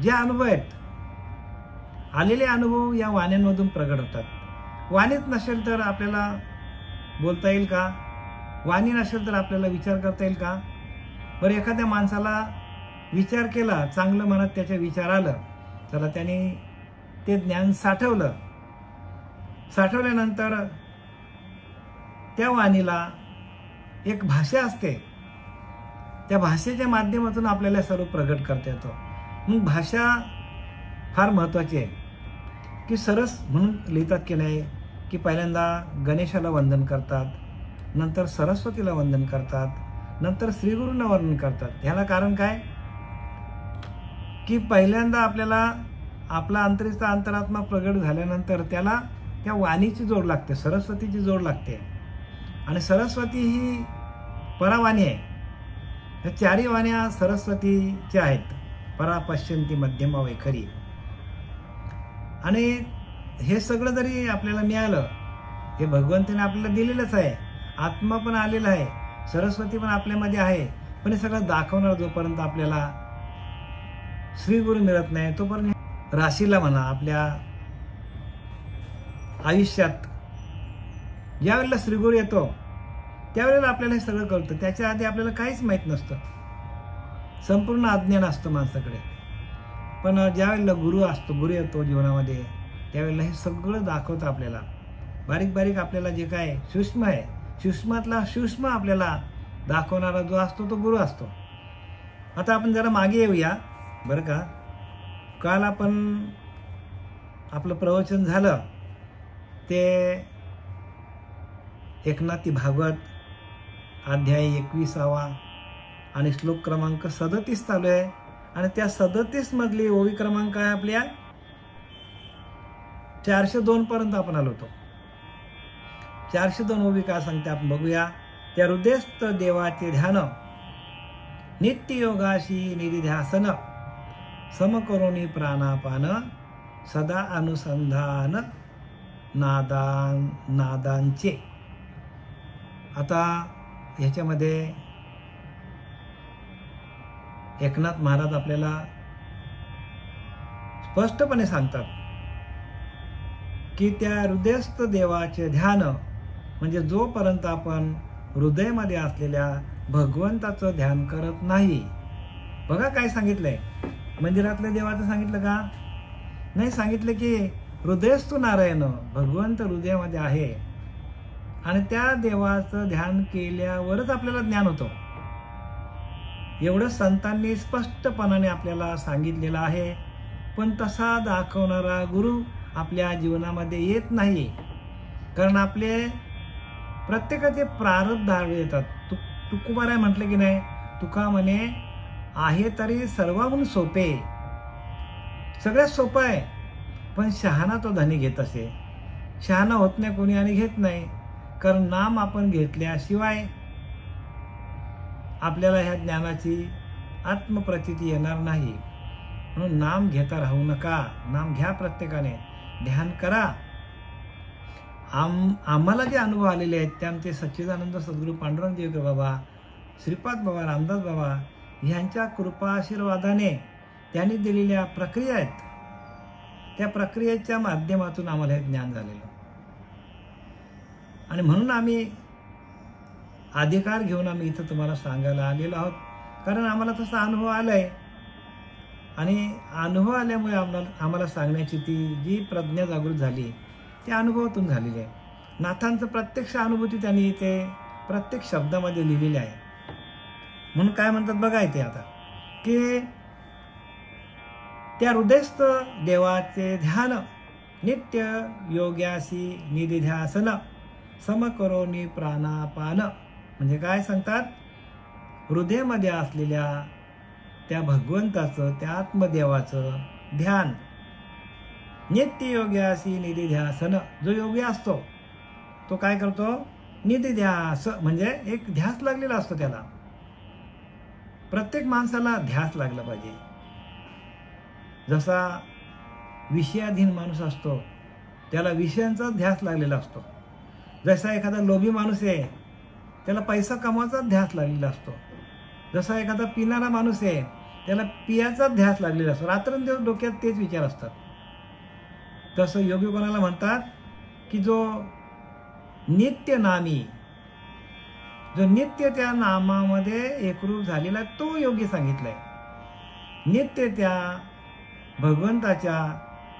जे अनुभव आहेत, आलेले अनुभव या वाण्यांमधून प्रगट होतात. वाणीच नसेल तर आपल्याला बोलता येईल का? वाणी नसेल तर आपल्याला विचार करता येईल का? बरं, एखाद्या माणसाला विचार केला, चांगलं मनात त्याच्या विचार आलं, चला त्याने ते ज्ञान साठवलं. साठवल्यानंतर त्या वाणीला एक भाषा असते, त्या भाषेच्या माध्यमातून आपल्याला सर्व प्रगट करता येतो. मग भाषा फार महत्त्वाची आहे. की सरस म्हणून लिहितात की नाही, की पहिल्यांदा गणेशाला वंदन करतात, नंतर सरस्वतीला वंदन करतात, नंतर श्रीगुरूंना वंदन करतात. ह्याला कारण काय? की पहिल्यांदा आपल्याला आपला अंतरीचा अंतरात्मा प्रगट झाल्यानंतर त्याला त्या वाणीची जोड लागते, सरस्वतीची जोड लागते. आणि सरस्वती ही परावाणी आहे. ह्या चारी वाण्या सरस्वतीच्या आहेत, परा, पश्यंती, मध्यमा, वैखरी. आणि हे सगळं जरी आपल्याला मिळालं, हे भगवंताने आपल्याला दिलेलंच आहे. आत्मा पण आलेला आहे, सरस्वती पण आपल्यामध्ये आहे. पण हे सगळं दाखवणार जोपर्यंत आपल्याला श्रीगुरु मिळत नाही तोपर्यंत राशीला म्हणा, आपल्या आयुष्यात ज्यावेळेला श्रीगुरु येतो त्यावेळेला आपल्याला हे सगळं कळतं. त्याच्या आधी आपल्याला काहीच माहीत नसतं, संपूर्ण अज्ञान असतं माणसाकडे. पण ज्यावेळेला गुरु असतो, गुरु येतो जीवनामध्ये, त्यावेळेला हे सगळं दाखवतं आपल्याला. बारीक बारीक आपल्याला जे काय सूक्ष्म आहे, सूक्ष्मातला सूक्ष्म आपल्याला दाखवणारा जो असतो तो गुरु असतो. आता आपण जरा मागे येऊया बरं का. काल आपण आपलं प्रवचन झालं ते एकनाथी भागवत अध्याय 21 आणि श्लोक क्रमांक 37 चालू आहे. आणि त्या 37 मधली ओवी क्रमांक आहे आपल्या 402 पर्यंत आपण आलो होतो. 402 ओवी काय सांगते आपण बघूया. त्या हृदयस्थ देवाचे ध्यान, नित्य योगाशी निधिध्यासन, समकरोनी प्राणापान, सदा अनुसंधान नादांचे. आता ह्याच्यामध्ये एकनाथ महाराज आपल्याला स्पष्टपणे सांगतात की त्या हृदयस्थ देवाचे ध्यान म्हणजे जोपर्यंत आपण हृदयामध्ये असलेल्या भगवंताचं ध्यान करत नाही. बघा काय सांगितलंय, मंदिरातल्या देवाचं सांगितलं का? नाही, सांगितलं की हृदयस्थ नारायण, भगवंत हृदयामध्ये आहे आणि त्या देवाचं ध्यान केल्यावरच आपल्याला ज्ञान होतं. एवढं संतांनी स्पष्टपणाने आपल्याला सांगितलेलं आहे. पण तसा दाखवणारा गुरु आपल्या जीवनामध्ये येत नाही, कारण आपले प्रत्येकाचे प्रारब्ध येतात. तुकोबाराय म्हटलं की नाही, तुका म्हणे आहे तरी सर्वाहून सोपे. सगळ्यात सोपं आहे, पण शहाणा तो धनी घेत असे. शहाणा होत नाही कोणी आणि घेत नाही, कारण नाम आपण घेतल्याशिवाय आपल्याला ह्या ज्ञानाची आत्मप्रचिती येणार नाही. म्हणून नाम घेता राहू नका, नाम घ्या, प्रत्येकाने ध्यान करा. आम्हाला जे अनुभव आलेले आहेत ते आमचे सच्चिदानंद सद्गुरू पांडुरंग देवकर बाबा, श्रीपाद बाबा, रामदास बाबा ह्यांच्या कृपा आशीर्वादाने त्यांनी दिलेल्या प्रक्रिया आहेत. त्या प्रक्रियेच्या माध्यमातून आम्हाला हे ज्ञान झालेलं. आणि म्हणून आम्ही अधिकार घेऊन आम्ही इथं तुम्हाला सांगायला आलेलो आहोत, कारण आम्हाला तसा अनुभव आलाय. आणि अनुभव आल्यामुळे आम्हाला सांगण्याची ती जी प्रज्ञा जागृत झाली त्या अनुभवातून झालेली आहे. नाथांचं प्रत्यक्ष अनुभूती त्यांनी इथे प्रत्येक शब्दामध्ये लिहिलेली आहे. म्हणून काय म्हणतात बघा इथे आता की त्या हृदयस्थ देवाचे ध्यान, नित्य योग्यासी निधिध्यासन, समकरोनी प्राणापान. म्हणजे काय सांगतात, हृदयामध्ये असलेल्या त्या भगवंताचं, त्या आत्मदेवाचं ध्यान, नित्य योग्यासी निधिध्यासन. जो योगी असतो तो काय करतो, निधिध्यास म्हणजे एक ध्यास लागलेला असतो त्याला. प्रत्येक माणसाला ध्यास लागला पाहिजे. जसा विषयाधीन माणूस असतो त्याला विषयांचा ध्यास लागलेला असतो. जसा एखादा लोभी माणूस आहे त्याला पैसा कमवायचा ध्यास लागलेला असतो. जसा एखादा पिणारा माणूस आहे त्याला पियाचा ध्यास लागलेला असतो, रात्रंदिवस डोक्यात तेच विचार असतात. तसं योगी कोणाला म्हणतात की जो नित्य नामी, जो नित्य त्या नामामध्ये एकरूप झालेला तो योगी सांगितलाय. नित्य त्या भगवंताच्या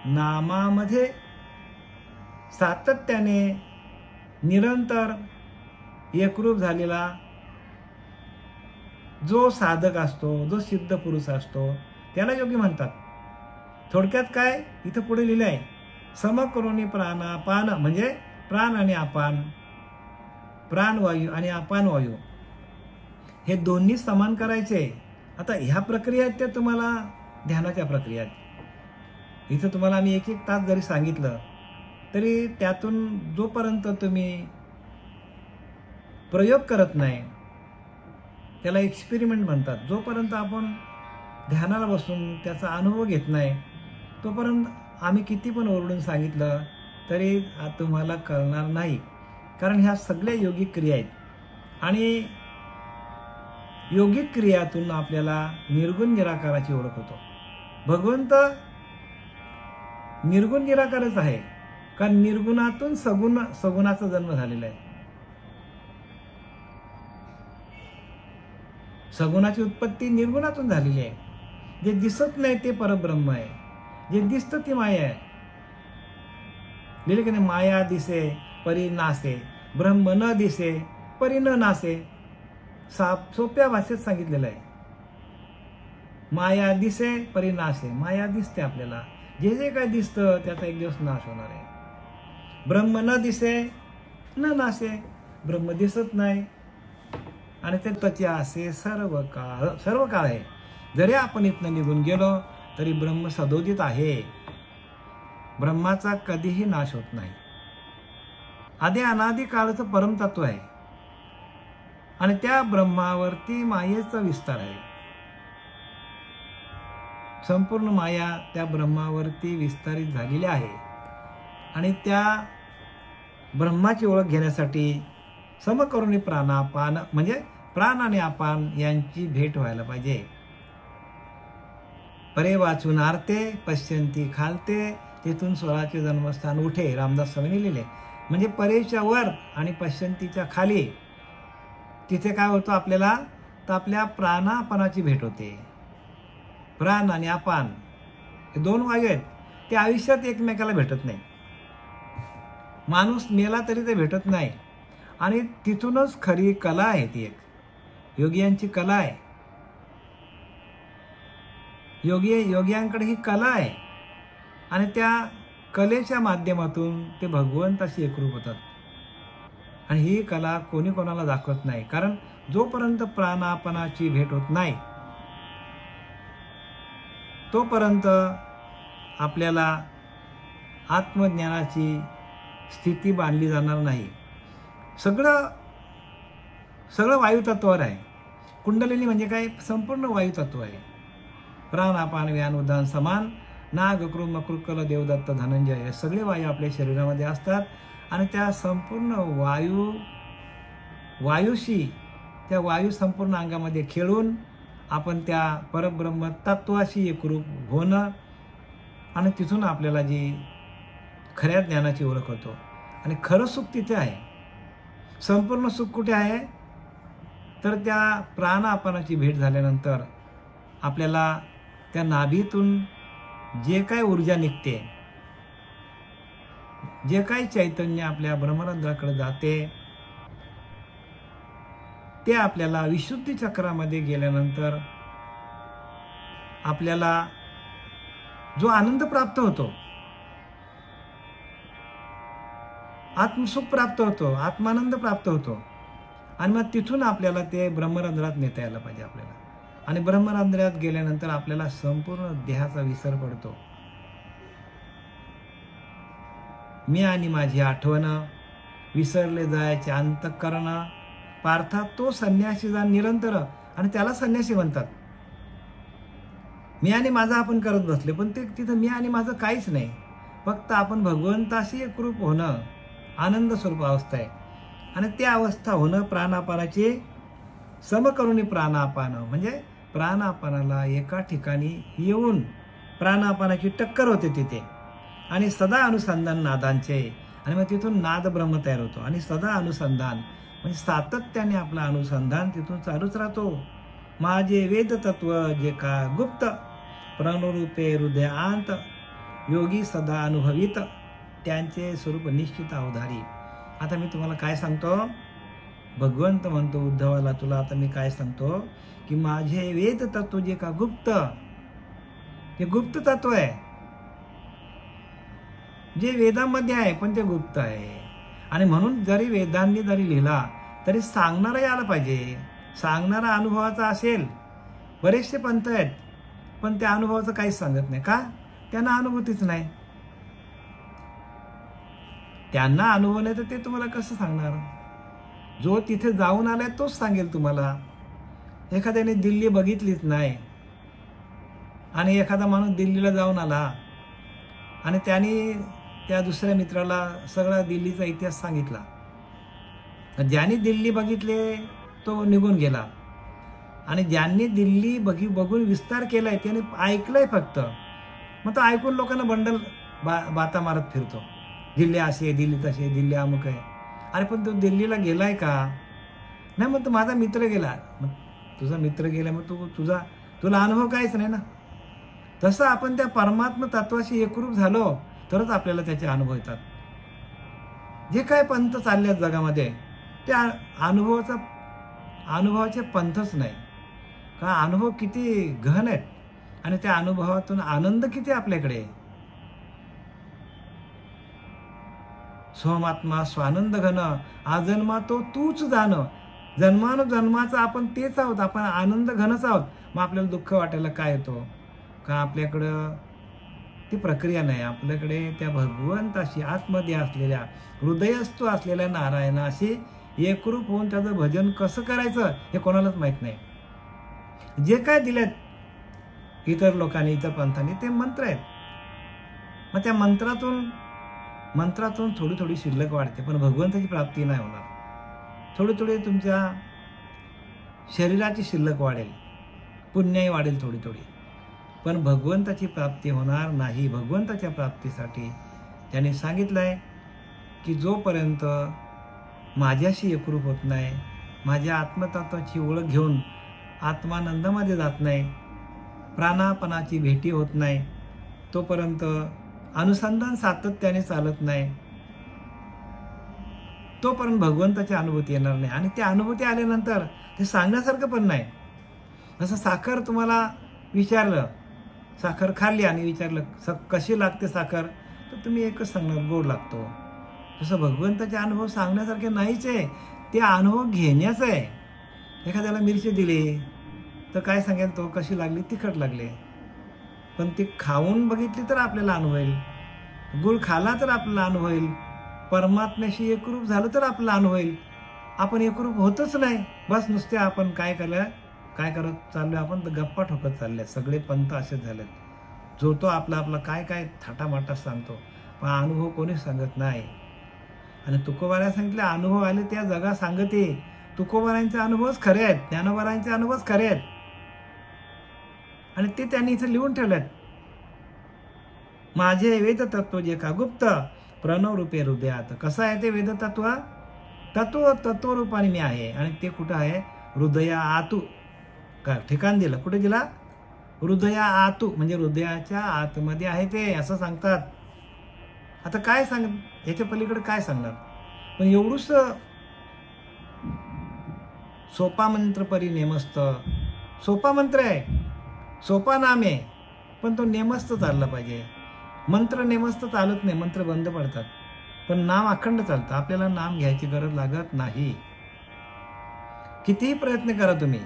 नामामध्ये सातत्याने निरंतर एकरूप झालेला जो साधक असतो, जो सिद्ध पुरुष असतो, त्याला योगी म्हणतात. थोडक्यात काय इथं पुढे लिहिलं आहे, समकरोनी प्राणापान, म्हणजे प्राण आणि अपान, प्राणवायू आणि अपानवायू हे दोन्ही समान करायचे. आता ह्या प्रक्रिया आहेत त्या तुम्हाला ध्यानाच्या प्रक्रिया आहेत. इथं तुम्हाला आम्ही 1-1 तास जरी सांगितलं तरी त्यातून जोपर्यंत तुम्ही प्रयोग करत नाही, त्याला एक्सपेरिमेंट म्हणतात, जोपर्यंत आपण ध्यानाला बसून त्याचा अनुभव घेत नाही तोपर्यंत आम्ही किती पण ओरडून सांगितलं तरी तुम्हाला कळणार नाही. कारण ह्या सगळ्या योगिक क्रिया आहेत आणि योगिक क्रियातून आपल्याला निर्गुण निराकाराची ओळख होतो. भगवंत निर्गुण निराकारच आहे, कारण निर्गुणातून सगुणाचा जन्म झालेला आहे. सगुणाची उत्पत्ती निर्गुणातून झालेली आहे. जे दिसत नाही ते परब्रह्म आहे, जे दिसतं ती माया आहे. लिहिले की नाही, माया दिसे परी नासे, ब्रह्म न दिसे परी न नासे. सोप्या भाषेत सांगितलेलं आहे. माया दिसे परी नासे, माया दिसते आपल्याला, जे जे काय दिसतं त्याचा एक दिवस नाश होणार आहे. ब्रह्म न दिसे न नासे, ब्रह्म दिसत नाही आणि ते त्याचे असे सर्व काळ आहे. जरी आपण इथनं निघून गेलो तरी ब्रह्म सदोदित आहे. ब्रह्माचा कधीही नाश होत नाही. आधी अनादी काळाचं परमतत्व आहे आणि त्या ब्रह्मावरती मायेचा विस्तार आहे. संपूर्ण माया त्या ब्रह्मावरती विस्तारित झालेली आहे आणि त्या ब्रह्माची ओळख घेण्यासाठी समकरुणी प्राणापान, म्हणजे प्राण आणि अपान यांची भेट व्हायला पाहिजे. परे वाचून आरते पश्यंती खालते, तेथून स्वराचे जन्मस्थान उठे. रामदास स्वामींनी लिहिले. म्हणजे परेच्या वर आणि पश्यंतीच्या खाली तिथे काय होतं आपल्याला, तर आपल्या प्राणापानाची भेट होते. प्राण आणि अपान हे दोन वायू आहेत, ते आयुष्यात एकमेकाला भेटत नाही. माणूस मेला तरी ते भेटत नाही आणि तिथूनच खरी कला आहे. ती एक योगियांची कला आहे. योगियांकडे ही कला आहे आणि त्या कलेच्या माध्यमातून ते भगवंताशी एकरूप होतात. आणि ही कला कोणी कोणाला दाखवत नाही, कारण जोपर्यंत प्राणापणाची भेट होत नाही तोपर्यंत आपल्याला आत्मज्ञानाची स्थिती बांधली जाणार नाही. सगळं वायुतत्वावर आहे. कुंडलिनी म्हणजे काय, संपूर्ण वायुतत्व आहे. प्राण अपान व्यान उदान समान, नाग कृम कृकल देवदत्त धनंजय, हे सगळे वायू आपल्या शरीरामध्ये असतात आणि त्या संपूर्ण वायूशी, त्या वायू संपूर्ण अंगामध्ये खेळून आपण त्या परब्रह्म तत्वाशी एकरूप होणं आणि तिथून आपल्याला जी खऱ्या ज्ञानाची ओळख होतो. आणि खरं सुख तिथे आहे. संपूर्ण सुख कुठे आहे, तर त्या प्राणापानाची भेट झाल्यानंतर आपल्याला त्या नाभीतून जे काय ऊर्जा निघते, जे काही चैतन्य आपल्या ब्रह्मरंध्राकडे जाते, ते आपल्याला विशुद्धी चक्रामध्ये गेल्यानंतर आपल्याला जो आनंद प्राप्त होतो, आत्मसुख प्राप्त होतो, आत्मानंद प्राप्त होतो आणि मग तिथून आपल्याला ते ब्रह्मरंध्रात नेता यायला पाहिजे आपल्याला. आणि ब्रह्मरंध्रात गेल्यानंतर आपल्याला संपूर्ण देहाचा विसर पडतो. मी आणि माझी आठवण, विसरले जायचे अंतःकरण, पार्था तो संन्यासी जा निरंतर, आणि त्याला संन्यासी म्हणतात. मी आणि माझा आपण करत बसले, पण ते तिथं मी आणि माझं काहीच नाही. फक्त आपण भगवंताशी एकरूप होणं आनंद स्वरूप अवस्था आहे. आणि त्या अवस्था होणं प्राणापानाची समकरुणी प्राणापान, म्हणजे प्राणापानाला एका ठिकाणी येऊन प्राणापानाची टक्कर होते तिथे आणि सदा अनुसंधान नादांचे, आणि मग तिथून नाद ब्रह्म तयार होतो आणि सदा अनुसंधान म्हणजे सातत्याने आपला अनुसंधान तिथून चालूच राहतो. माझे वेद तत्व जे का गुप्त प्रणरूपे हृदयांत योगी सदा अनुभवित त्यांचे स्वरूप निश्चित अवधारी. आता मी तुम्हाला काय सांगतो, भगवंत म्हणतो उद्धवाला, तुला आता मी काय सांगतो की माझे वेद तत्व जे का गुप्त, हे गुप्त तत्व आहे, जे वेदामध्ये आहे पण ते गुप्त आहे. आणि म्हणून जरी वेदांनी जरी लिहिला तरी सांगणारा यायला पाहिजे, सांगणारा अनुभवाचा असेल. बरेचसे पंथ आहेत पण त्या अनुभवाचं काहीच सांगत नाही. का? त्यांना अनुभूतीच नाही. त्यांना अनुभव नाही तर ते तुम्हाला कसं सांगणार? जो तिथे जाऊन आलाय तोच सांगेल तुम्हाला. एखाद्याने दिल्ली बघितलीच नाही आणि एखादा माणूस दिल्लीला जाऊन आला आणि त्याने त्या दुसऱ्या मित्राला सगळा दिल्लीचा इतिहास सांगितला. ज्याने दिल्ली बघितले तो निघून गेला आणि ज्यांनी दिल्ली बघून विस्तार केलाय त्याने ऐकलंय फक्त. मग तो ऐकून लोकांना बंडल बाता मारत फिरतो, दिल्ली अशी आहे, दिल्ली तशी आहे, दिल्ली अमुक आहे. अरे पण तो दिल्लीला गेलाय का? नाही. मग तो माझा मित्र गेला. मग तुझा मित्र गेला मग तुला अनुभव काहीच नाही ना. तसं आपण त्या परमात्मा तत्वाशी एकरूप झालो तरच आपल्याला त्याचे अनुभव येतात. जे काय पंथ चालले आहेत जगामध्ये त्या अनुभवाचे पंथच नाही. का अनुभव किती गहन आहेत आणि त्या अनुभवातून आनंद किती आपल्याकडे. सोमात्मा स्वानंद घन आजन्मा तो तूच जाण, जन्मानुजन्माचा आपण तेच आहोत, आपण आनंद घनच आहोत. मग आपल्याला दुःख वाटायला काय येतो? का आपल्याकडं ती प्रक्रिया नाही. आपल्याकडे त्या भगवंताशी आतमध्ये असलेल्या हृदयस्थ असलेल्या नारायणाशी एकरूप होऊन त्याचं भजन कसं करायचं हे कोणालाच माहित नाही. जे काय दिलेत इतर लोकांनी, इतर पंथांनी, ते मंत्र आहेत. मग त्या मंत्रातून थोडी थोडी शिल्लक वाढते पण भगवंताची प्राप्ती नाही होणार. थोडी थोडी तुमच्या शरीराची शिल्लक वाढेल, पुण्याही वाढेल थोडी थोडी, पण भगवंताची प्राप्ती होणार नाही. भगवंताच्या प्राप्तीसाठी त्यांनी सांगितलंय की जोपर्यंत माझ्याशी एकरूप होत नाही, माझ्या आत्मतत्वाची ओळख घेऊन आत्मानंदामध्ये जात नाही, प्राणापणाची भेटी होत नाही, तोपर्यंत अनुसंधान सातत्याने चालत नाही, तोपर्यंत भगवंताची अनुभूती येणार नाही. आणि त्या अनुभूती आल्यानंतर ते सांगण्यासारखं पण नाही. जसं साखर तुम्हाला विचारलं, साखर खाल्ली आणि विचारलं कशी लागते साखर, तर तुम्ही एकच सांगणार गोड लागतो. तसं भगवंताचे अनुभव सांगण्यासारखे नाहीच आहे, ते अनुभव घेण्याचं आहे. एखाद्याला मिरची दिली तर काय सांगेल तो, कशी लागली, तिखट लागले. पण ती खाऊन बघितली तर आपल्याला अनुभव येईल, गुळ खाला तर आपल्याला अनुभव येईल, परमात्म्याशी एकरूप झालं तर आपल्याला अनुभव येईल. आपण एकरूप होतच नाही. बस नुसते आपण काय करत चाललोय, आपण तर गप्पा ठोकत चालले. सगळे पंथ असेच झालेत. जो तो आपला काय थाटामाटा सांगतो पण अनुभव कोणी सांगत नाही. आणि तुकोबाराने सांगितले अनुभव आले त्या जगा सांगते. तुकोबारांचे अनुभवच खरे आहेत, ज्ञानोबारांचे अनुभवच खरे आहेत आणि ते त्यांनी इथे लिहून ठेवलेत. माझे वेद तत्व जे का गुप्त प्रणव रूपे हृदयात. कसं आहे ते वेद तत्वरूपाने मी आहे आणि ते कुठं आहे? हृदया आतू. का ठिकाण दिलं, कुठे दिला? हृदया आतू म्हणजे हृदयाच्या आतमध्ये आहे ते, असं सांगतात. आता काय याच्या पलीकडे काय सांगणार? पण एवढूच सोपा मंत्र परी नेमस्त. सोपा मंत्र आहे, सोपा नाम आहे, पण तो नेमस्त चालला पाहिजे. मंत्र नेमस्त चालत नाही, मंत्र बंद पडतात, पण नाम अखंड चालतं. आपल्याला नाम घ्यायची गरज लागत नाही. कितीही प्रयत्न करा तुम्ही,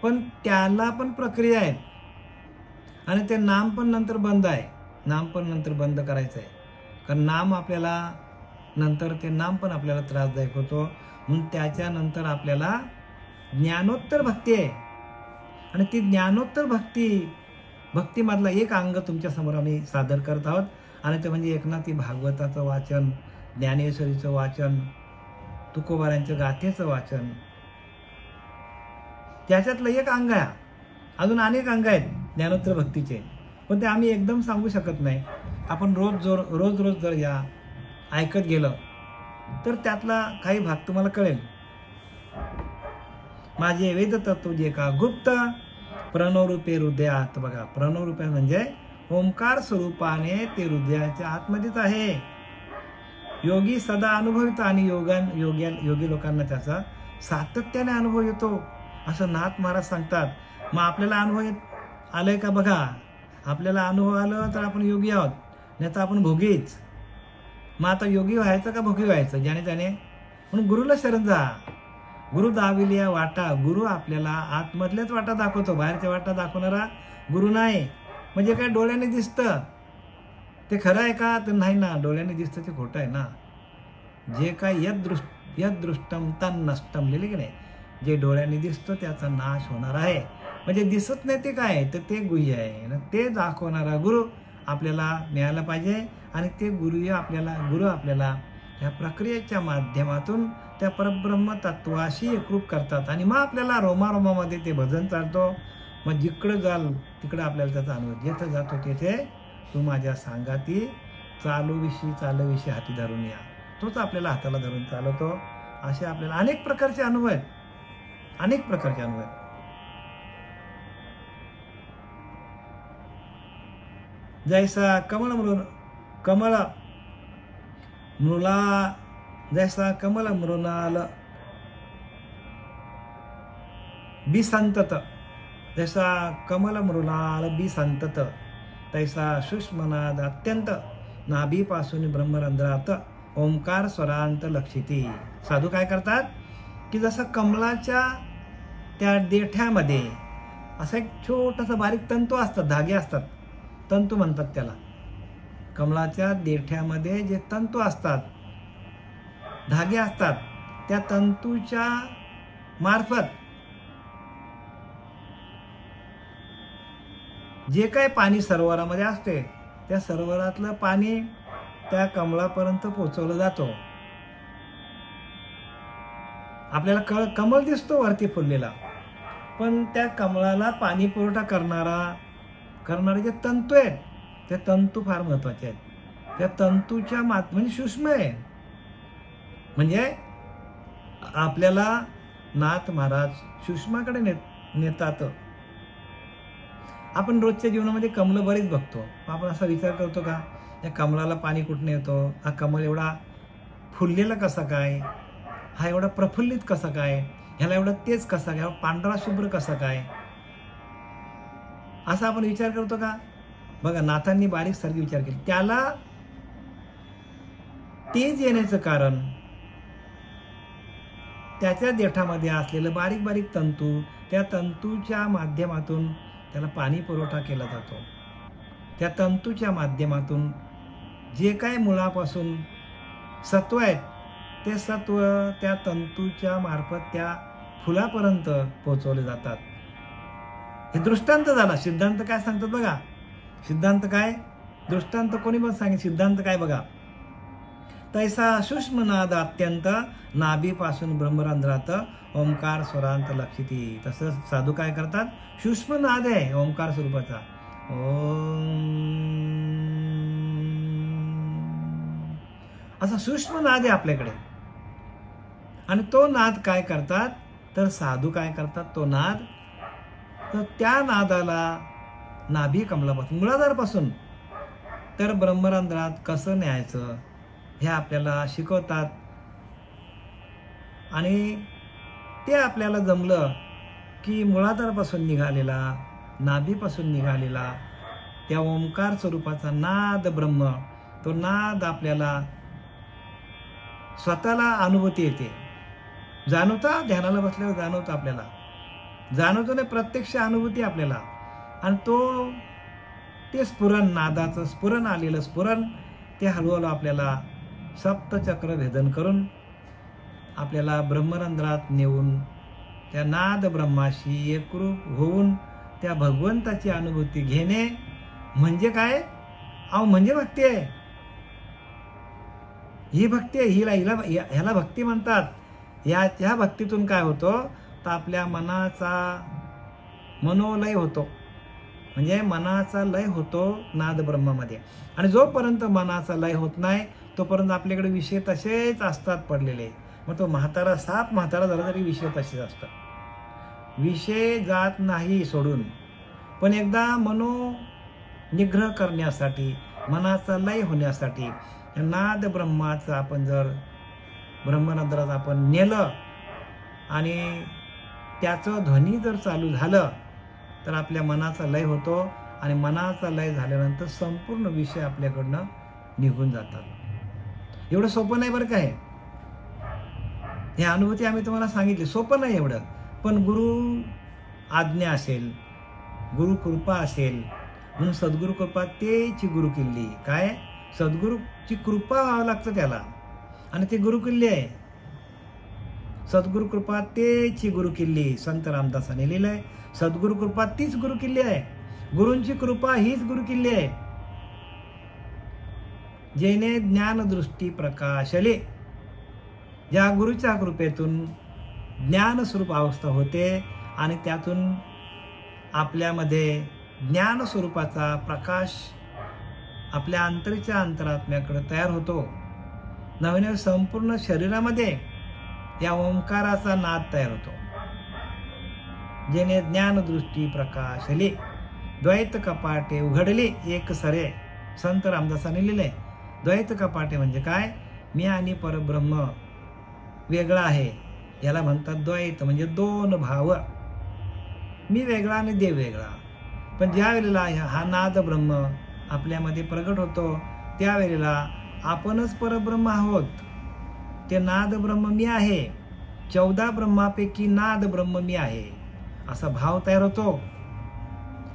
पण त्याला पण प्रक्रिया आहे आणि ते नाम पण नंतर बंद आहे. नाम पण नंतर बंद करायचं आहे, कारण नाम आपल्याला नंतर ते नाम पण आपल्याला त्रासदायक होतो. म्हणून त्याच्यानंतर आपल्याला ज्ञानोत्तर भक्ती आहे आणि ती ज्ञानोत्तर भक्तीमधला एक अंग तुमच्या समोर आम्ही सादर करत आहोत आणि ते म्हणजे एकनाथी भागवताचं वाचन, ज्ञानेश्वरीचं वाचन, तुकोबारांच्या गाथेचं वाचन. त्याच्यातलं एक अंग आहे अजून अनेक अंग आहेत ज्ञानोत्तर भक्तीचे, पण ते आम्ही एकदम सांगू शकत नाही. आपण रोज जर या ऐकत गेलं तर त्यातला काही भाग तुम्हाला कळेल. माझे वेद तत्व जे का गुप्त प्रणवरूपे हृदयात. बघा, प्रणवरूपे म्हणजे ओंकार स्वरूपाने ते हृदयाच्या आतमध्येच आहे. योगी सदा अनुभवित आणि योगी लोकांना त्याचा सातत्याने अनुभव येतो असं नाथ महाराज सांगतात. मग आपल्याला अनुभव आलंय का बघा. आपल्याला अनुभव आलं तर आपण योगी आहोत, नाही तर आपण भोगीच. मग आता योगी व्हायचं का भोगी व्हायचं, ज्याने त्याने. म्हणून गुरुला शरण जा. गुरु दाविलिया वाटा. गुरु आपल्याला आतमधल्याच वाटा दाखवतो, बाहेरच्या वाटा दाखवणारा गुरु नाही. म्हणजे काय डोळ्याने दिसतं ते खरं आहे का, तर नाही ना. डोळ्याने दिसतं ते खोटं आहे ना. जे काय यद दृष्टम तन नष्टम लिहिले की नाही, जे डोळ्याने दिसतं त्याचा नाश होणार आहे. म्हणजे दिसत नाही ते काय, तर ते गुह्य आहे. ते दाखवणारा गुरु आपल्याला मिळाला पाहिजे. आणि ते गुरु आपल्याला या प्रक्रियेच्या माध्यमातून त्या परब्रह्म तत्वाशी एकरूप करतात. आणि मग आपल्याला रोमारोमामध्ये ते भजन चालतो. मग जिकडं जाल तिकडं आपल्याला त्याचा अनुभव. जिथं जातो तिथे तू माझ्या सांगाती चालविषयी हाती धरून या. तोच आपल्याला हाताला धरून चालवतो. असे आपल्याला अनेक प्रकारचे अनुभव आहेत. जैसा कमल मृणाल बिसंतत. जैसा कमल मृणाल बिसंतत तैसा सूक्ष्मनाद अत्यंत नाभीपासून ब्रह्मरंध्रात ओंकार स्वरांत लक्षिती. साधू काय करतात की जसं कमलाच्या त्या देठ्यामध्ये असं एक छोटासा बारीक तंतू असतात, धागे असतात, तंतू म्हणतात त्याला. कमलाच्या देठ्यामध्ये जे तंतू असतात, धागे असतात, त्या तंतूच्या मार्फत जे काही पाणी सरोवरामध्ये असते त्या सरोवरातलं पाणी त्या कमळापर्यंत पोहोचवलं जातो. आपल्याला कमळ दिसतो वरती फुललेला, पण त्या कमळाला पाणी पुरवठा करणारे जे तंतू आहेत ते तंतू फार महत्वाचे आहेत. त्या तंतूच्या म्हणजे सूक्ष्म आहे. म्हणजे आपल्याला नाथ महाराज सूक्ष्माकडे नेतात. आपण रोजच्या जीवनामध्ये कमळ बरीच बघतो. आपण असा विचार करतो का या कमळाला पाणी कुठून येतो, हा कमळ एवढा फुललेला कसा काय, हा एवढा प्रफुल्लित कसा काय, ह्याला एवढा तेज कसा काय, पांढरा शुभ्र कसा काय, असा आपण विचार करतो का. बघा, नाथांनी बारीक सारखी विचार केला. त्याला तेज येण्याचं कारण त्याच्या देठामध्ये असलेलं बारीक बारीक तंतू, त्या तंतूच्या माध्यमातून त्याला पाणी पुरवठा केला जातो. त्या तंतूच्या माध्यमातून जे काय मुळापासून सत्व आहेत ते सत्व त्या तंतूच्या मार्फत त्या फुलापर्यंत पोहोचवले जातात. हे दृष्टांत झाला. सिद्धांत काय सांगतात बघा. सिद्धांत काय, दृष्टांत कोणी पण सांगितलं, सिद्धांत काय बघा. तैसा सूक्ष्मनाद अत्यंत नाभीपासून ब्रह्मरंध्रात ओंकार स्वरांत लक्षिती. तसं साधू काय करतात, सूक्ष्मनाद आहे ओंकार स्वरूपाचा. ओम असा सूक्ष्मनाद आहे आपल्याकडे. आणि तो नाद काय करतात, तर साधू काय करतात, तो नाद तर त्या नादाला नाभी कमलापासून मुळाधारपासून तर ब्रह्मरंध्रात कसं न्यायचं हे आपल्याला शिकवतात. आणि ते आपल्याला जमलं की मुळाधारपासून निघालेला, नाभीपासून निघालेला त्या ओंकार स्वरूपाचा नाद ब्रह्म, तो नाद आपल्याला स्वतःला अनुभूती येते. जाणवता, ध्यानाला बसल्यावर जाणवतं आपल्याला, जाणवतो नाही, प्रत्यक्ष अनुभूती आपल्याला. आणि ते स्फुरण, नादाचं स्फुरण आलेलं स्फुरण ते हळूहळू आपल्याला सप्तचक्र भेदन करून आपल्याला ब्रह्मरंध्रात नेऊन त्या नाद ब्रह्माशी एकरूप होऊन त्या भगवंताची अनुभूती घेणे म्हणजे काय, म्हणजे भक्ती आहे. ही भक्ती आहे, ह्याला भक्ती म्हणतात. ह्या भक्तीतून काय होतं, तर आपल्या मनाचा मनोलय होतो, म्हणजे मनाचा लय होतो नाद ब्रह्मामध्ये. आणि जोपर्यंत मनाचा लय होत नाही तोपर्यंत आपल्याकडे विषय तसेच असतात पडलेले. मग तो म्हातारा साप म्हातारा झाला तरी विषय तसेच असतात, विषय जात नाही सोडून. पण एकदा निग्रह करण्यासाठी, मनाचा लय होण्यासाठी नाद ब्रह्माचं आपण जर ब्रह्मरंध्रात आपण नेलं आणि त्याचं ध्वनी जर चालू झालं तर आपल्या मनाचा लय होतो. आणि मनाचा लय झाल्यानंतर संपूर्ण विषय आपल्याकडनं निघून जातात. एवढं सोपं नाही बरं काय. हे अनुभूती आम्ही तुम्हाला सांगितली, सोपं नाही एवढं. पण गुरु आज्ञा असेल, गुरु कृपा असेल, म्हणून सद्गुरु कृपा तेची गुरु किल्ली. काय, सद्गुरूची कृपा व्हावं लागतं त्याला, आणि ती गुरु किल्ली आहे. सद्गुरु कृपा तेची गुरु किल्ली, संत रामदासाने लिहिलंय. सद्गुरु कृपा तीच गुरु किल्ली आहे, गुरूंची कृपा हीच गुरु किल्ली आहे. जेने ज्ञानदृष्टी प्रकाशले, ज्या गुरुच्या कृपेतून ज्ञानस्वरूप अवस्था होते आणि त्यातून आपल्यामध्ये ज्ञानस्वरूपाचा प्रकाश आपल्या अंतरीच्या अंतरात्म्याकडे तयार होतो. नवीन संपूर्ण शरीरामध्ये या ओंकाराचा नाद तयार होतो. जेणे ज्ञानदृष्टी प्रकाशले, द्वैत कपाटे उघडले एक सरे. संत रामदासाने लिहिले. द्वैत कपाटे म्हणजे काय, मी आणि परब्रह्म वेगळा आहे, याला म्हणतात द्वैत, म्हणजे दोन भाव. मी वेगळा आणि देव वेगळा. पण ज्या वेळेला हा नाद ब्रह्म आपल्यामध्ये प्रगट होतो त्यावेळेला आपणच परब्रह्म आहोत. ते नाद ब्रह्म मी आहे, 14 ब्रह्मापैकी नाद ब्रह्म मी आहे, असा भाव तयार होतो.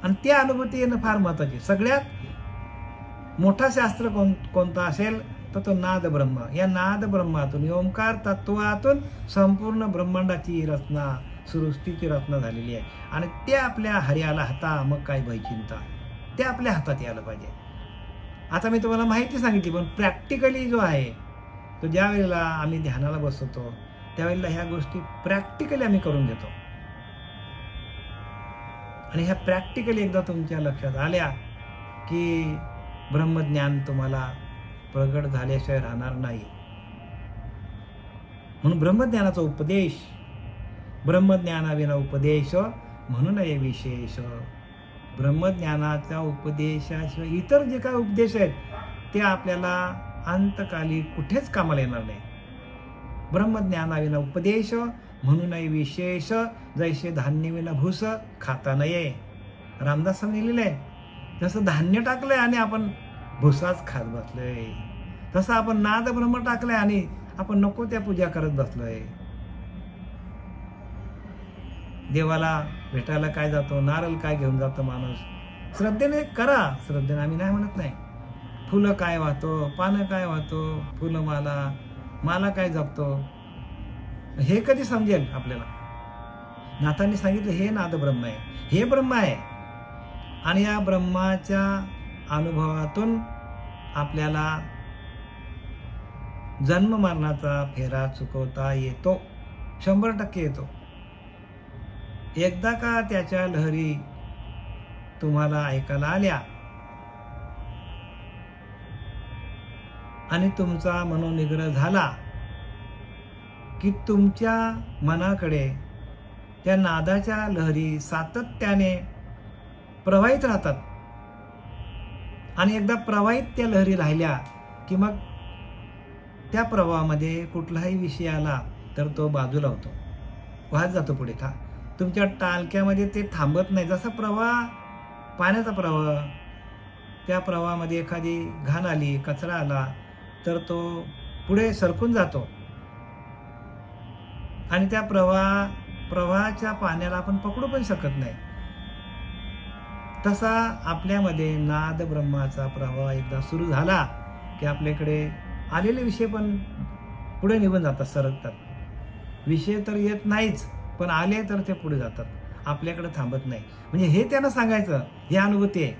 आणि त्या अनुभूती येणं फार महत्वाची. सगळ्यात मोठा शास्त्र कोणता असेल तर तो नाद ब्रह्म. या नाद ब्रह्मातून, ओंकार तत्वातून संपूर्ण ब्रह्मांडाची रचना, सृष्टीची रचना झालेली आहे. आणि ते आपल्या हरियाला हाता, मग काय भयचिंता, ते आपल्या हातात यायला पाहिजे. आता मी तुम्हाला माहिती सांगितली, पण प्रॅक्टिकली जो आहे तो ज्या वेळेला आम्ही ध्यानाला बसवतो त्यावेळेला ह्या गोष्टी प्रॅक्टिकली आम्ही करून घेतो. आणि ह्या प्रॅक्टिकली एकदा तुमच्या लक्षात आल्या की ब्रह्मज्ञान तुम्हाला प्रगट झाल्याशिवाय राहणार नाही. म्हणून ब्रह्मज्ञानाचा उपदेश, ब्रह्मज्ञानाविना उपदेश म्हणून हे विशेष. ब्रह्मज्ञानाच्या उपदेशाशिवाय इतर जे काही उपदेश आहेत ते आपल्याला अंतकाली कुठेच कामाला येणार नाही. ब्रह्मज्ञानाविना उपदेश म्हणून विशेष, जैसे धान्यविना भूस खाता नये. रामदासांनी लिहिलंय. जसं धान्य टाकलंय आणि आपण भुसाच खात बसलोय, तसं आपण नाद ब्रह्म टाकलंय आणि आपण नको त्या पूजा करत बसलोय. देवाला भेटायला काय जातो, नारळ काय घेऊन जातो माणूस, श्रद्धेने करा, श्रद्धेने आम्ही नाही म्हणत नाही. फुलं काय वाहतो, पानं काय वाहतो, फुलं माला काय जपतो, हे कधी समजेल आपल्याला. नाथांनी सांगितलं हे नाद ब्रह्म आहे, हे ब्रह्म आहे. आणि या ब्रह्माच्या अनुभवातून आपल्याला जन्म मरणाचा फेरा चुकवता येतो, 100% येतो. एकदा का त्याच्या लहरी तुम्हाला ऐकायला आल्या आणि तुमचा मनोनिग्रह झाला की तुमच्या मनाकडे त्या नादाच्या लहरी सातत्याने प्रवाहित राहतात. आणि एकदा प्रवाहित त्या लहरी राहिल्या की मग त्या प्रवाहामध्ये कुठलाही विषय आला तर तो बाजूला होतो, वाहत जातो पुढे. का तुमच्या टालक्यामध्ये ते थांबत नाही. जसा प्रवाह, पाण्याचा प्रवाह, त्या प्रवाहामध्ये एखादी घाण आली, कचरा आला तर तो पुढे सरकून जातो आणि त्या प्रवाहाच्या पाण्याला आपण पकडू पण शकत नाही. तसा आपल्यामध्ये नाद ब्रह्माचा प्रवाह एकदा सुरू झाला की आपल्याकडे आलेले विषय पण पुढे निघून जातात, सरकतात. विषय तर येत नाहीच, पण आले तर ते पुढे जातात, आपल्याकडे थांबत नाही. म्हणजे हे त्यांना सांगायचं, ही अनुभूती आहे.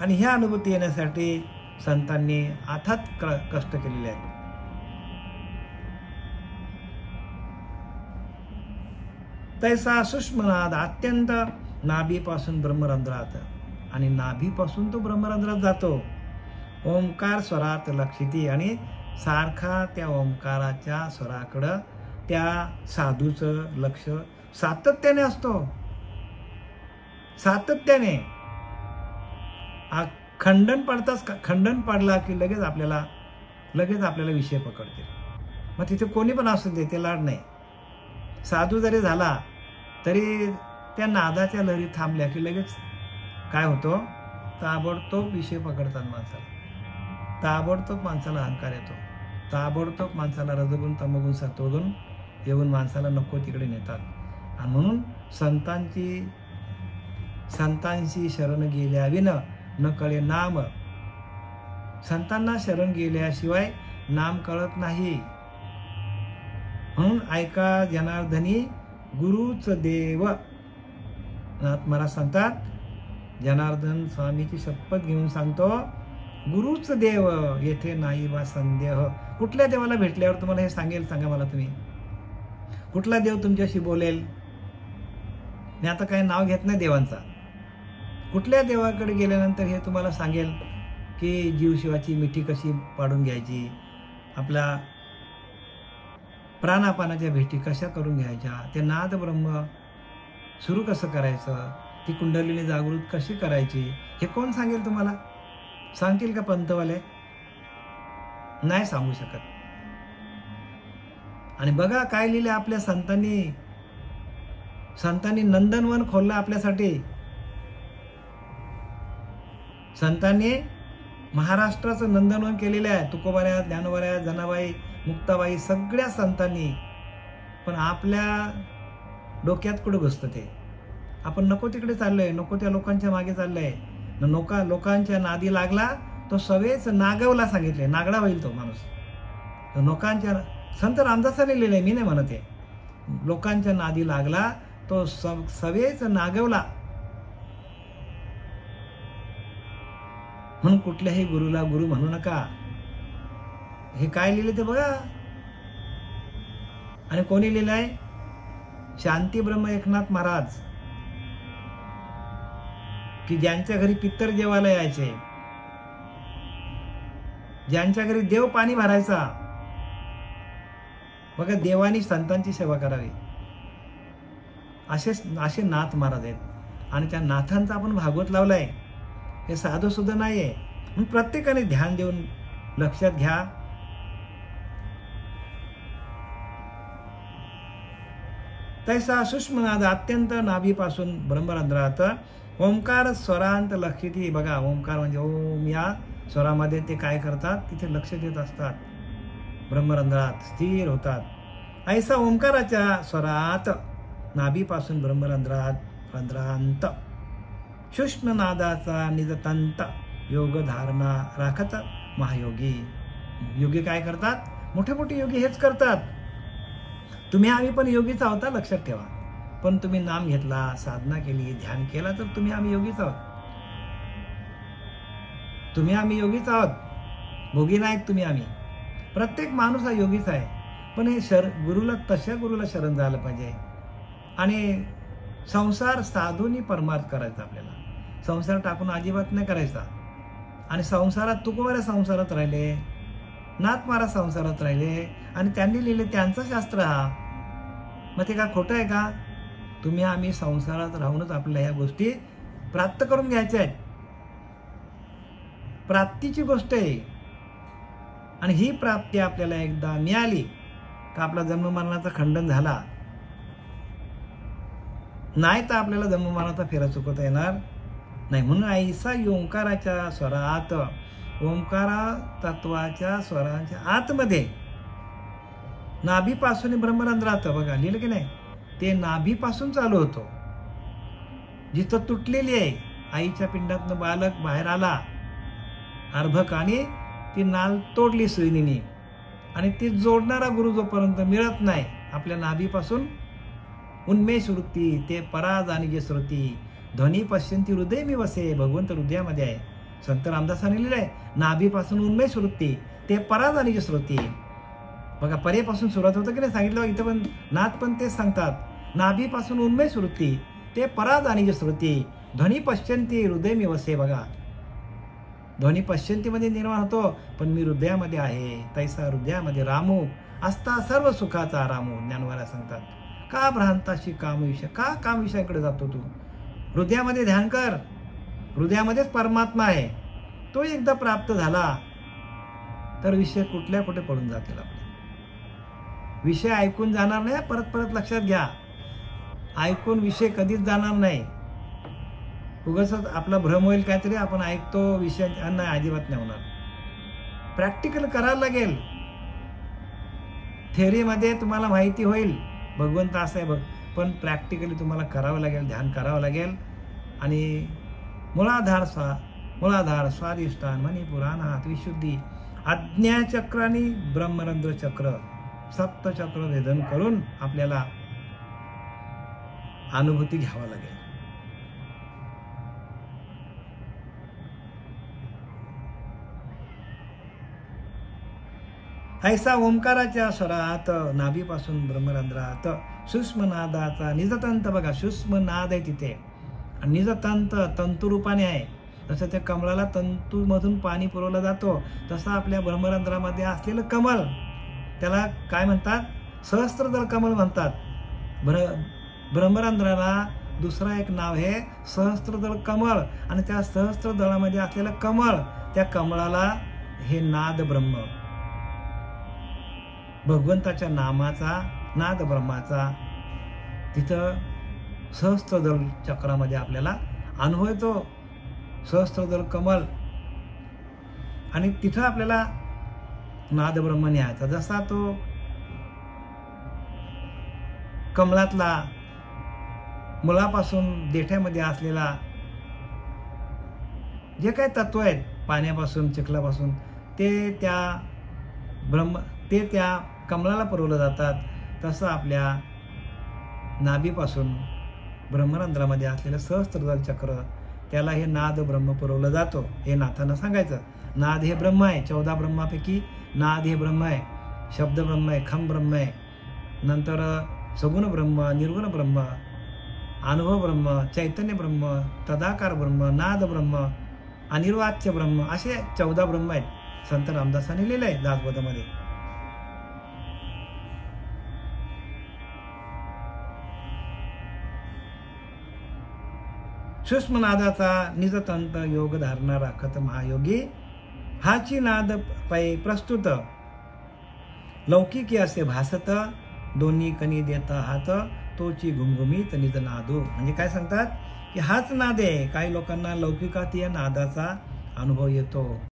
आणि ह्या अनुभूती येण्यासाठी संतांनी अथक कष्ट केलेले आहेत. तैसा सूक्ष्मनाद अत्यंत नाभीपासून ब्रह्मरंध्रात, आणि नाभीपासून तो ब्रह्मरंध्रात जातो. ओंकार स्वरात लक्षिती, आणि सारखा त्या ओंकाराच्या स्वराकडं त्या साधूचं लक्ष सातत्याने असतो. सातत्याने खंडन पडला की लगेच आपल्याला विषय पकडतील. मग तिथे कोणी पण असू दे, ते लाड नाही. साधू जरी झाला तरी त्या नादाच्या लहरी थांबल्या की लगेच काय होतो, ताबडतोब विषय पकडतात माणसाला. ताबडतोब माणसाला अहंकार येतो. ताबडतोब माणसाला रजगुण तमगुण सत्वगुण येऊन माणसाला नको तिकडे नेतात. आणि म्हणून संतांशी शरण गेल्याविन न कळे नाम. संतांना शरण गेल्याशिवाय नाम कळत नाही. म्हणून ऐका जनार्दनी गुरुच देव. महाराज सांगतात, जनार्दन स्वामीची शपथ घेऊन सांगतो, गुरुच देव येथे नाही वा संदेह. कुठल्या देवाला भेटल्यावर तुम्हाला हे सांगेल, सांगा मला तुम्ही. कुठला देव तुमच्याशी बोलेल? मी आता काही नाव घेत नाही देवांचा. कुठल्या देवाकडे गेल्यानंतर हे तुम्हाला सांगेल की जीवशिवाची मिठी कशी पाडून घ्यायची, आपल्या प्राणापानाच्या भेटी कशा करून घ्यायच्या, ते नाद ब्रह्म सुरू कसं करायचं, ती कुंडलीने जागृत कशी करायची, हे कोण सांगेल तुम्हाला? सांगतील का पंतवाले? नाही सांगू शकत. आणि बघा काय लिहिले आपल्या संतांनी नंदनवन खोललं आपल्यासाठी. संतांनी महाराष्ट्राचं नंदनवन केलेलं आहे. तुकोबाऱ्या, ज्ञानोबाऱ्या, जनाबाई, मुक्ताबाई, सगळ्या संतांनी. पण आपल्या डोक्यात कुठं घुसतं ते? आपण नको तिकडे चाललोय, नको त्या लोकांच्या मागे चाललोय. लोकांच्या नादी लागला तो सवेच नागवला सांगितले, नागडा होईल तो माणूस. तर लोकांच्या, संत रामदासाने लिहिलंय, मी नाही म्हणत आहे. लोकांच्या नादी लागला तो सवेच नागवला. म्हणून कुठल्याही गुरुला गुरु म्हणू नका. हे काय लिहिले ते बघा. आणि कोणी लिहिलंय? शांती ब्रह्म एकनाथ महाराज, की ज्यांच्या घरी पित्तर जेवायला यायचे, ज्यांच्या घरी देव पाणी भरायचा. बघा, देवानी संतांची सेवा करावी, असे नाथ महाराज आहेत. आणि त्या नाथांचा आपण भागवत लावलाय. हे साधू सुद्धा नाहीये. म्हणून प्रत्येकाने ध्यान देऊन लक्षात घ्या. तैसा सूक्ष्मनाद अत्यंत नाभीपासून ब्रह्मरंध्रात ओंकार स्वरांत लक्षिती. बघा, ओंकार म्हणजे ओम या स्वरामध्ये ते काय करतात, तिथे लक्ष देत असतात. ब्रह्मरंध्रात स्थिर होतात. ऐसा ओंकाराच्या स्वरात नाभीपासून ब्रह्मरंध्रांत सूक्ष्मनादाचा निजतंत योग धारणा राखत महायोगी. योगी काय करतात? मोठे मोठे योगी हेच करतात. तुम्ही आम्ही पण योगीच आहोत, लक्षात ठेवा. पण तुम्ही नाम घेतला, साधना केली, ध्यान केला, तर तुम्ही आम्ही योगीच आहोत. तुम्ही आम्ही योगीच आहोत, भोगी नाहीत तुम्ही आम्ही. प्रत्येक माणूस हा योगीच आहे. पण हे तशा गुरुला शरण झालं पाहिजे. आणि संसार साधूनी परमार्थ करायचा. आपल्याला संसार टाकून अजिबात नाही करायचा. आणि संसारात तुकोबाऱ्या संसारात राहिले, नाथ महाराज संसारात राहिले, आणि त्यांनी लिहिले त्यांचं शास्त्र हा. मग ते का खोटं आहे का? तुम्ही आम्ही संसारात राहूनच आपल्याला ह्या गोष्टी प्राप्त करून घ्यायच्या आहेत. प्राप्तीची गोष्ट आहे. आणि ही प्राप्ती आपल्याला एकदा मिळाली तर आपला जन्ममरणाचा खंडन झाला. नाही तर आपल्याला जन्ममरणाचा फेरा चुकवता येणार नाही. म्हणून ऐसा ओंकाराच्या स्वरात, ओंकारा तत्वाच्या स्वरांच्या आतमध्ये नाभीपासून ब्रह्मरंध्रात. बघा लिहिलं की नाही, ते नाभीपासून चालू होतो. जिथं तुटलेली आहे, आईच्या पिंडातनं बालक बाहेर आला अर्भकाने, ती नाल तोडली सुईनीने. आणि ती जोडणारा गुरु जोपर्यंत मिळत नाही, आपल्या नाभीपासून उन्मेष वृत्ती ते पराजानिगे श्रुती ध्वनी पश्यंती हृदय मी वसे. भगवंत हृदयामध्ये आहे. संत रामदासाने लिहिलंय, नाभीपासून उन्मेष वृत्ती ते पराजानिगे श्रुती. बघा, परेपासून सुरुवात होतं की नाही सांगितलं. इथं पण नाथ पण तेच सांगतात. नाभीपासून उन्मेष वृत्ती ते पराजानी श्रुती ध्वनी पश्यंती हृदय मी वसे. बघा, ध्वनी पश्यंतीमध्ये निर्माण होतो, पण मी हृदयामध्ये आहे. तैसा हृदयामध्ये रामू असता सर्व सुखाचा रामू. ज्ञानवाला सांगतात, का भ्रांताशी कामविषय, का कामविषयाकडे जातो तू? हृदयामध्ये ध्यान कर, हृदयामध्येच परमात्मा आहे. तो एकदा प्राप्त झाला तर विषय कुठल्या कुठे पडून जातील. आपले विषय ऐकून जाणार नाही. परत परत लक्षात घ्या, ऐकून विषय कधीच जाणार नाही. उगाच आपला भ्रम होईल काहीतरी, आपण ऐकतो विषय नाही, अजिबात नाही होणार. प्रॅक्टिकल करायला लागेल. थेअरीमध्ये तुम्हाला माहिती होईल भगवंत असं आहे बघ, पण प्रॅक्टिकली तुम्हाला करावं लागेल, ध्यान करावं लागेल. आणि मूलाधार स्वाधिष्ठान मणिपूर अनाहत विशुद्धी आज्ञाचक्र आणि ब्रह्मरंध्र चक्र सप्तचक्र भेदन करून आपल्याला अनुभूती घ्यावा लागेल. ऐसा ओंकाराच्या स्वरात नाभीपासून ब्रह्मरंध्रात सूक्ष्म नादाचा निजतंत. बघा, सूक्ष्म नाद आहे तिथे, आणि निजतंत तंतुरूपाने आहे. जसं त्या कमळाला तंतूमधून पाणी पुरवलं जातो, तसं आपल्या ब्रह्मरंध्रामध्ये असलेलं कमल, त्याला काय म्हणतात? सहस्त्रदळ कमल म्हणतात. ब्रह्मरंध्राला दुसरा एक नाव आहे सहस्त्रदळ कमळ. आणि त्या सहस्त्रदळामध्ये असलेलं कमळ, त्या कमळाला हे नाद ब्रह्म, भगवंताच्या नामाचा नाद ब्रह्माचा तिथं सहस्त्रदळ चक्रामध्ये आपल्याला अनुभव येतो. सहस्त्रदळ कमल, आणि तिथं आपल्याला नाद ब्रह्म न्यायचा. जसा तो कमळातला मुळापासून देठ्यामध्ये असलेला जे काही तत्व आहेत, पाण्यापासून चिखलापासून, ते त्या कमळाला पुरवलं जातात. तसं आपल्या नाभीपासून ब्रह्मरंध्रामध्ये असलेलं सहस्त्रदळ चक्र, त्याला हे नाद ब्रह्म पुरवलं जातो. हे नाथांना सांगायचं. नाद हे ब्रह्म आहे. 14 ब्रह्मापैकी नाद हे ब्रह्म आहे. शब्द ब्रह्म आहे, खम ब्रह्म आहे, नंतर सगुण ब्रह्म, निर्गुण ब्रह्म, अनुभव ब्रह्म, चैतन्य ब्रह्म, तदाकार ब्रह्म, नाद ब्रह्म, अनिर्वाच्य ब्रह्म, असे 14 ब्रह्म आहेत. संत रामदासांनी लिहिले आहे दासबोधामध्ये. सूक्ष्म नादाचा निजतंत योग धारणा राखत महायोगी हाची नाद पै प्रस्तुत लौकिकी असे भासत दोन्ही कणी देता हात तोची घुमघुमीत निज नादू. म्हणजे काय सांगतात की हाच नाद आहे. काही लोकांना लौकिकात या नादाचा अनुभव येतो.